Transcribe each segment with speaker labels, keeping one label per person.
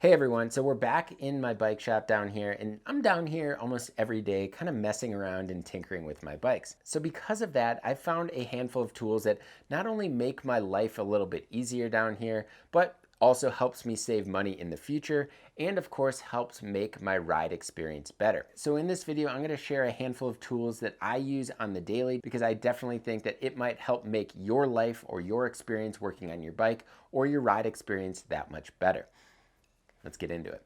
Speaker 1: Hey everyone, so we're back in my bike shop down here, and I'm down here almost every day kind of messing around and tinkering with my bikes. So because of that, I found a handful of tools that not only make my life a little bit easier down here, but also helps me save money in the future, and of course helps make my ride experience better. So in this video, I'm going to share a handful of tools that I use on the daily because I definitely think that it might help make your life or your experience working on your bike or your ride experience that much better. Let's get into it.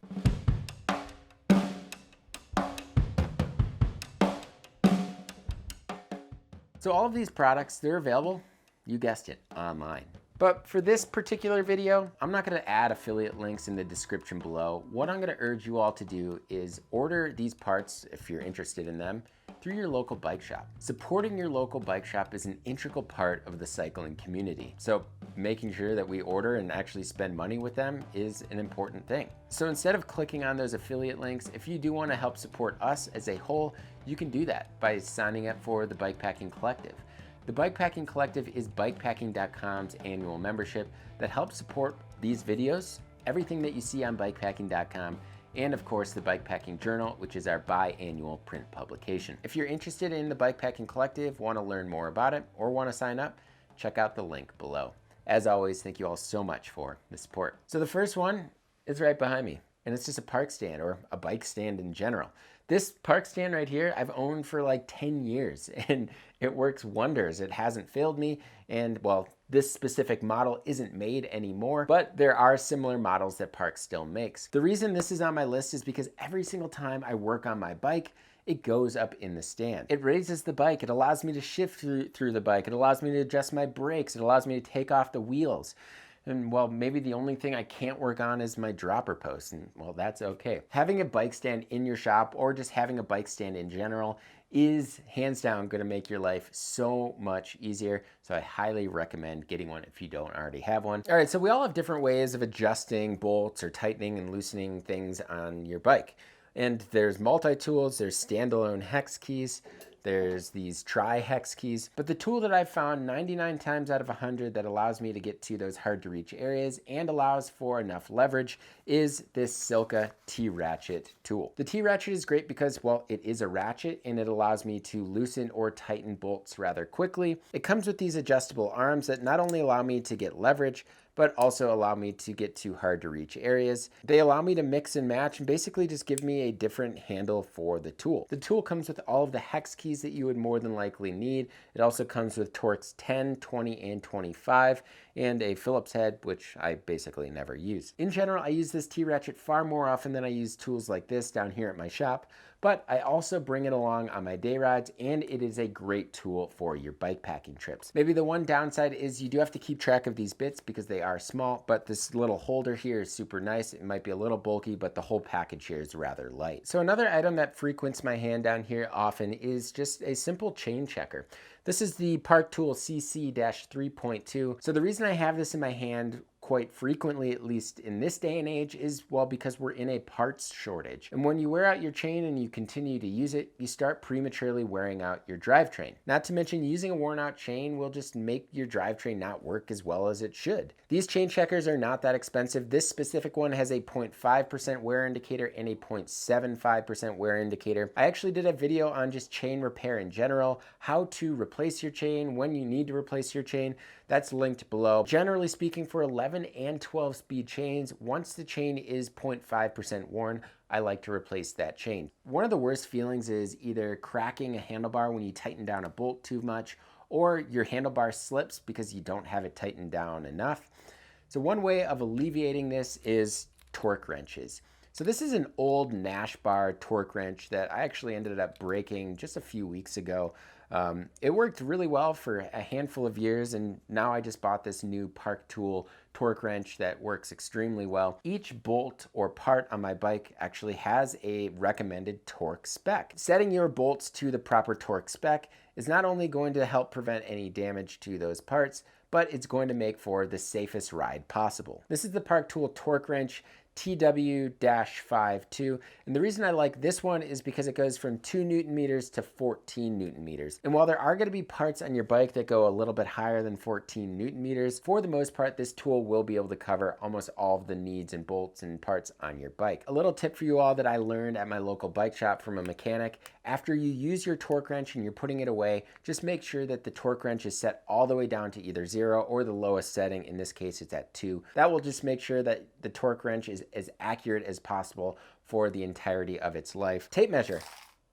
Speaker 1: So all of these products, they're available, you guessed it, online. But for this particular video, I'm not gonna add affiliate links in the description below. What I'm gonna urge you all to do is order these parts, if you're interested in them, through your local bike shop. Supporting your local bike shop is an integral part of the cycling community. So making sure that we order and actually spend money with them is an important thing. So instead of clicking on those affiliate links, if you do want to help support us as a whole, you can do that by signing up for the Bikepacking Collective. The Bikepacking Collective is BIKEPACKING.com's annual membership that helps support these videos, everything that you see on Bikepacking.com, and of course the Bikepacking Journal, which is our biannual print publication. If you're interested in the Bikepacking Collective, want to learn more about it, or want to sign up, check out the link below. As always, thank you all so much for the support. So the first one is right behind me, and it's just a park stand, or a bike stand in general. This park stand right here, I've owned for like 10 years, and it works wonders. It hasn't failed me, and well, this specific model isn't made anymore, but there are similar models that Park still makes. The reason this is on my list is because every single time I work on my bike, it goes up in the stand. It raises the bike. It allows me to shift through the bike. It allows me to adjust my brakes. It allows me to take off the wheels. And well, maybe the only thing I can't work on is my dropper post, and well, that's okay. Having a bike stand in your shop, or just having a bike stand in general, is hands down going to make your life so much easier. So I highly recommend getting one if you don't already have one. All right, so we all have different ways of adjusting bolts or tightening and loosening things on your bike. And there's multi-tools, there's standalone hex keys, there's these tri-hex keys. But the tool that I've found 99 times out of 100 that allows me to get to those hard to reach areas and allows for enough leverage is this Silca T-Ratchet tool. The T-Ratchet is great because, well, it is a ratchet and it allows me to loosen or tighten bolts rather quickly. It comes with these adjustable arms that not only allow me to get leverage, but also allow me to get to hard to reach areas. They allow me to mix and match and basically just give me a different handle for the tool. The tool comes with all of the hex keys that you would more than likely need. It also comes with Torx 10, 20, and 25, and a Phillips head, which I basically never use. In general, I use this T-Ratchet far more often than I use tools like this down here at my shop, but I also bring it along on my day rides, and it is a great tool for your bike packing trips. Maybe the one downside is you do have to keep track of these bits because they are small, but this little holder here is super nice. It might be a little bulky, but the whole package here is rather light. So another item that frequents my hand down here often is just a simple chain checker. This is the Park Tool CC-3.2. So the reason I have this in my hand quite frequently, at least in this day and age, is, well, because we're in a parts shortage. And when you wear out your chain and you continue to use it, you start prematurely wearing out your drivetrain. Not to mention, using a worn out chain will just make your drivetrain not work as well as it should. These chain checkers are not that expensive. This specific one has a 0.5% wear indicator and a 0.75% wear indicator. I actually did a video on just chain repair in general, how to replace your chain, when you need to replace your chain. That's linked below. Generally speaking, for 11 and 12 speed chains, once the chain is 0.5% worn, I like to replace that chain. One of the worst feelings is either cracking a handlebar when you tighten down a bolt too much, or your handlebar slips because you don't have it tightened down enough. So one way of alleviating this is torque wrenches. So this is an old Nash bar torque wrench that I actually ended up breaking just a few weeks ago. It worked really well for a handful of years, and now I just bought this new Park Tool torque wrench that works extremely well. Each bolt or part on my bike actually has a recommended torque spec. Setting your bolts to the proper torque spec is not only going to help prevent any damage to those parts, but it's going to make for the safest ride possible. This is the Park Tool torque wrench TW-52. And the reason I like this one is because it goes from 2 Newton meters to 14 Newton meters. And while there are going to be parts on your bike that go a little bit higher than 14 Newton meters, for the most part, this tool will be able to cover almost all of the needs and bolts and parts on your bike. A little tip for you all that I learned at my local bike shop from a mechanic: after you use your torque wrench and you're putting it away, just make sure that the torque wrench is set all the way down to either 0 or the lowest setting. In this case, it's at 2. That will just make sure that the torque wrench is as accurate as possible for the entirety of its life. Tape measure.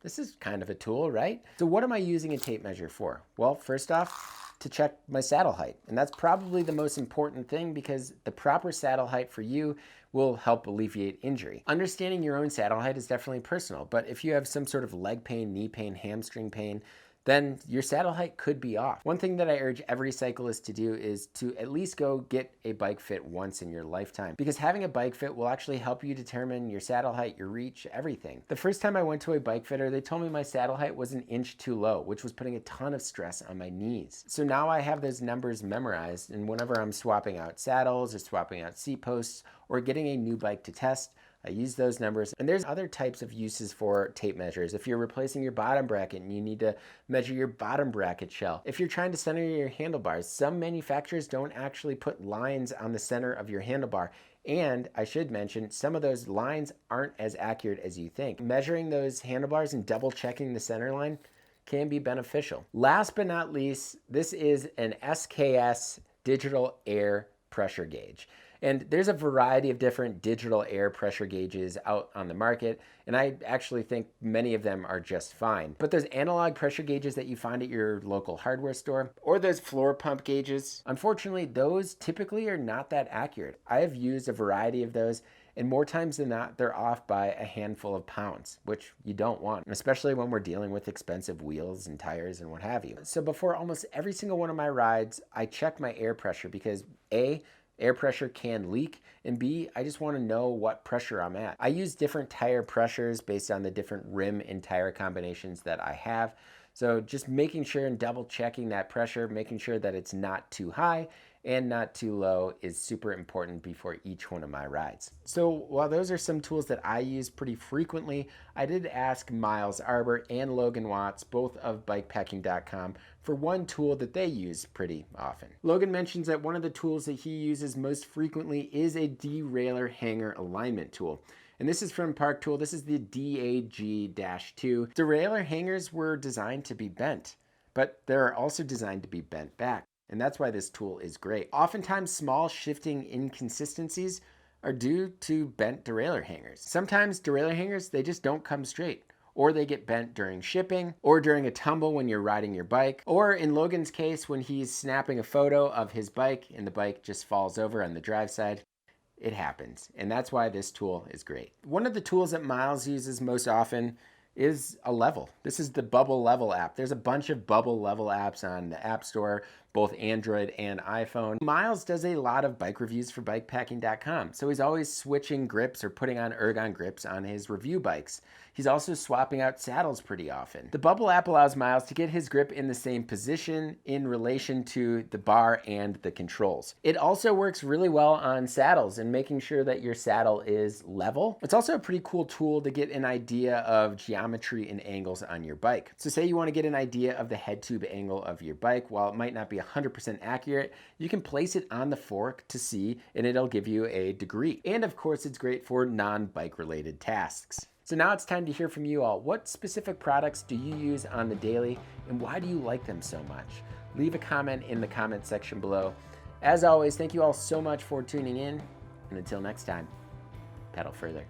Speaker 1: This is kind of a tool, right? So what am I using a tape measure for? Well, first off, to check my saddle height. And that's probably the most important thing, because the proper saddle height for you will help alleviate injury. Understanding your own saddle height is definitely personal, but if you have some sort of leg pain, knee pain, hamstring pain, then your saddle height could be off. One thing that I urge every cyclist to do is to at least go get a bike fit once in your lifetime, because having a bike fit will actually help you determine your saddle height, your reach, everything. The first time I went to a bike fitter, they told me my saddle height was an inch too low, which was putting a ton of stress on my knees. So now I have those numbers memorized, and whenever I'm swapping out saddles or swapping out seat posts or getting a new bike to test, I use those numbers. And there's other types of uses for tape measures. If you're replacing your bottom bracket and you need to measure your bottom bracket shell. If you're trying to center your handlebars, some manufacturers don't actually put lines on the center of your handlebar. And I should mention, some of those lines aren't as accurate as you think. Measuring those handlebars and double checking the center line can be beneficial. Last but not least, this is an SKS digital air pressure gauge. And there's a variety of different digital air pressure gauges out on the market, and I actually think many of them are just fine. But those analog pressure gauges that you find at your local hardware store, or those floor pump gauges, unfortunately, those typically are not that accurate. I have used a variety of those, and more times than not, they're off by a handful of pounds, which you don't want, especially when we're dealing with expensive wheels and tires and what have you. So before almost every single one of my rides, I check my air pressure, because A, air pressure can leak, and B, I just want to know what pressure I'm at. I use different tire pressures based on the different rim and tire combinations that I have. So just making sure and double checking that pressure, making sure that it's not too high and not too low, is super important before each one of my rides. So while those are some tools that I use pretty frequently, I did ask Miles Arbour and Logan Watts, both of BIKEPACKING.com, for one tool that they use pretty often. Logan mentions that one of the tools that he uses most frequently is a derailleur hanger alignment tool. And this is from Park Tool. This is the DAG-2. Derailleur hangers were designed to be bent, but they're also designed to be bent back. And that's why this tool is great. Oftentimes, small shifting inconsistencies are due to bent derailleur hangers. Sometimes derailleur hangers, they just don't come straight, or they get bent during shipping, or during a tumble when you're riding your bike, or in Logan's case, when he's snapping a photo of his bike and the bike just falls over on the drive side. It happens, and that's why this tool is great. One of the tools that Miles uses most often is a level. This is the Bubble Level app. There's a bunch of Bubble Level apps on the App Store, both Android and iPhone. Miles does a lot of bike reviews for BIKEPACKING.com, so he's always switching grips or putting on ergon grips on his review bikes. He's also swapping out saddles pretty often. The Bubble app allows Miles to get his grip in the same position in relation to the bar and the controls. It also works really well on saddles and making sure that your saddle is level. It's also a pretty cool tool to get an idea of geometry and angles on your bike. So say you want to get an idea of the head tube angle of your bike. While it might not be 100% accurate, you can place it on the fork to see, and it'll give you a degree. And of course, it's great for non-bike related tasks. So now it's time to hear from you all. What specific products do you use on the daily, and why do you like them so much? Leave a comment in the comment section below. As always, thank you all so much for tuning in, and until next time, pedal further.